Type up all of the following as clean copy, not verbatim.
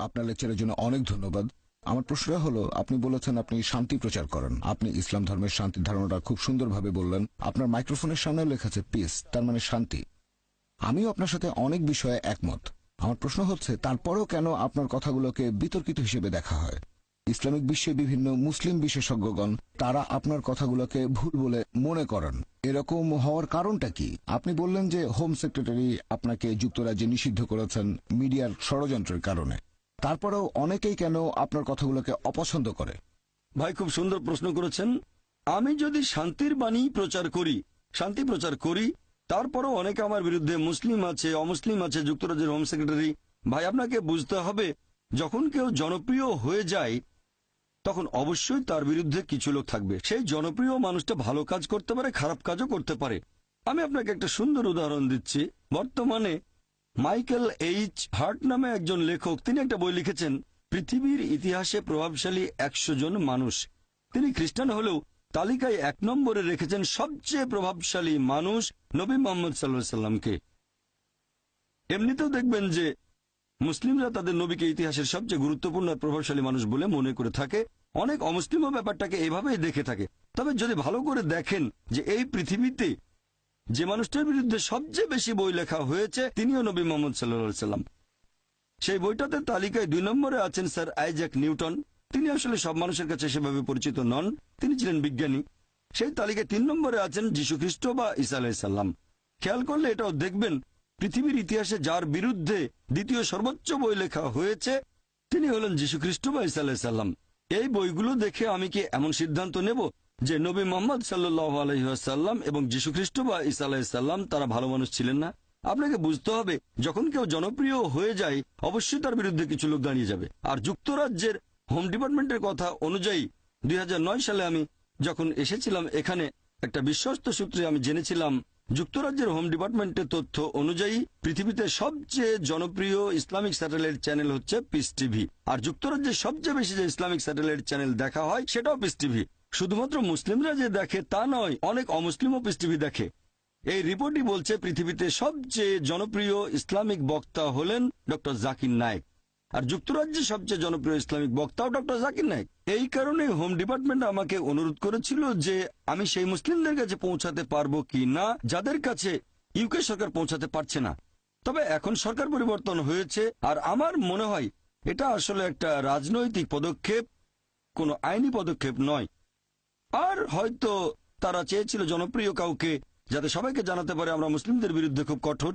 আপনার লেকচারের জন্য অনেক ধন্যবাদ। আমার প্রশ্নটা হলো, আপনি বলেছেন আপনি শান্তি প্রচার করেন। আপনি ইসলাম ধর্মের শান্তির ধারণাটা খুব সুন্দরভাবে বললেন। আপনার মাইক্রোফোনের সামনেও লেখা আছে পিস, তার মানে শান্তি। আমিও আপনার সাথে অনেক বিষয়ে একমত। আমার প্রশ্ন হচ্ছে, তারপরেও কেন আপনার কথাগুলোকে বিতর্কিত হিসেবে দেখা হয়? ইসলামিক বিশ্বে বিভিন্ন মুসলিম বিশেষজ্ঞগণ তারা আপনার কথাগুলোকে ভুল বলে মনে করেন। এরকম হওয়ার কারণটা কি? আপনি বললেন যে হোম সেক্রেটারি আপনাকে যুক্তরাজ্যে নিষিদ্ধ করেছেন মিডিয়ার ষড়যন্ত্রের কারণে। তারপরেও অনেকেই কেন আপনার কথাগুলোকে অপছন্দ করে? ভাই, খুব সুন্দর প্রশ্ন করেছেন। আমি যদি শান্তির বাণী প্রচার করি, শান্তি প্রচার করি, তারপরও অনেকে আমার বিরুদ্ধে, মুসলিম আছে, অমুসলিম আছে, যুক্তরাজ্যের হোম সেক্রেটারি। ভাই, আপনাকে বুঝতে হবে, যখন কেউ জনপ্রিয় হয়ে যায় তখন অবশ্যই তার বিরুদ্ধে কিছু লোক থাকবে। সেই জনপ্রিয় মানুষটা ভালো কাজ করতে পারে, খারাপ কাজও করতে পারে। আমি আপনাকে একটা সুন্দর উদাহরণ দিচ্ছি। বর্তমানে মাইকেল এইচ হার্ট নামে একজন লেখক, তিনি একটা বই লিখেছেন, পৃথিবীর ইতিহাসে প্রভাবশালী 100 জন মানুষ। তিনি খ্রিস্টান হলেও তালিকায় 1 নম্বরে রেখেছেন সবচেয়ে প্রভাবশালী মানুষ নবী মোহাম্মদ সাল্লাল্লাহু আলাইহি সাল্লামকে। এমনিতেও দেখবেন যে মুসলিমরা তাদের নবীকে ইতিহাসের সবচেয়ে গুরুত্বপূর্ণ আর প্রভাবশালী মানুষ বলে মনে করে থাকে। অনেক অমুসলিমও ব্যাপারটাকে এভাবেই দেখে থাকে। তবে যদি ভালো করে দেখেন যে এই পৃথিবীতে যে মানুষটার বিরুদ্ধে সবচেয়ে বেশি বই লেখা হয়েছে তিনিও নবী মোহাম্মদ সাল্লাল্লাহু আলাইহি সাল্লাম। সেই বইটাতে তালিকায় 2 নম্বরে আছেন স্যার আইজ্যাক নিউটন। তিনি আসলে সব মানুষের কাছে সেভাবে পরিচিত নন, তিনি ছিলেন বিজ্ঞানী। সেই তালিকায় 3 নম্বরে আছেন যীশু খ্রিস্ট বা ঈসা আলাইহিস সালাম। খেয়াল করলে এটাও দেখবেন, পৃথিবীর ইতিহাসে যার বিরুদ্ধে দ্বিতীয় সর্বোচ্চ বই লেখা হয়েছে তিনি হলেন যীশু খ্রিস্ট বা ঈসা আলাইহিস সালাম। এই বইগুলো দেখে আমি কি এমন সিদ্ধান্ত নেব যে নবী মোহাম্মদ সাল্লাল্লাহু আলাইহি ওয়াসাল্লাম এবং যীশু খ্রিস্ট বা ঈসা আলাইহিস সালাম তারা ভালো মানুষ ছিলেন না? আপনাকে বুঝতে হবে, যখন কেউ জনপ্রিয় হয়ে যায় অবশ্যই তার বিরুদ্ধে কিছু লোক দাঁড়িয়ে যাবে। আর যুক্তরাজ্যের হোম ডিপার্টমেন্টের কথা অনুযায়ী 2009 সালে আমি যখন এসেছিলাম এখানে, একটা বিশ্বস্ত সূত্রে আমি জেনেছিলাম যুক্তরাজ্যের হোম ডিপার্টমেন্টের তথ্য অনুযায়ী পৃথিবীতে সবচেয়ে জনপ্রিয় ইসলামিক স্যাটেলাইট চ্যানেল হচ্ছে পিস টিভি। আর যুক্তরাজ্যের সবচেয়ে বেশি যে ইসলামিক স্যাটেলাইট চ্যানেল দেখা হয় সেটাও পিস টিভি। শুধুমাত্র মুসলিমরা যে দেখে তা নয়, অনেক অমুসলিমও পিস টিভি দেখে। এই রিপোর্টই বলছে পৃথিবীতে সবচেয়ে জনপ্রিয় ইসলামিক বক্তা হলেন ডক্টর জাকির নায়েক। আর যুক্তরাজ্যের সবচেয়ে জনপ্রিয় ইসলামিক বক্তাও ডক্টর জাকির নায়েক। এই কারণে হোম ডিপার্টমেন্ট আমাকে অনুরোধ করেছিল যে আমি সেই মুসলিমদের কাছে পৌঁছাতে পারবো কি না যাদের কাছে ইউকে সরকার পৌঁছাতে পারছে না। তবে এখন সরকার পরিবর্তন হয়েছে আর আমার মনে হয় এটা আসলে একটা রাজনৈতিক পদক্ষেপ, কোনো আইনি পদক্ষেপ নয়। আর হয়তো তারা চেয়েছিল জনপ্রিয় কাউকে, যাতে সবাইকে জানাতে পারে আমরা মুসলিমদের বিরুদ্ধে খুব কঠোর।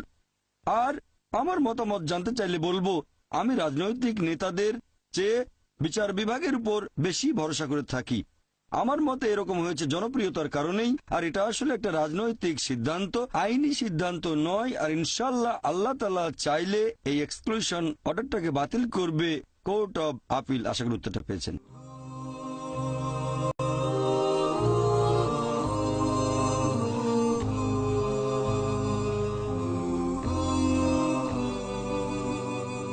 আর আমার মতামত জানতে চাইলে বলবো, আমি রাজনৈতিক নেতাদের চেয়ে বিচার বিভাগের উপর বেশি ভরসা করে থাকি। আমার মতে এরকম হয়েছে জনপ্রিয়তার কারণেই। আর এটা আসলে একটা রাজনৈতিক সিদ্ধান্ত, আইনি সিদ্ধান্ত নয়। আর ইনশাল্লাহ আল্লাহ তাআলা চাইলে এই এক্সক্লুশন অর্ডারটাকে বাতিল করবে কোর্ট অব আপিল। আশা করি উত্তরটা পেয়েছেন।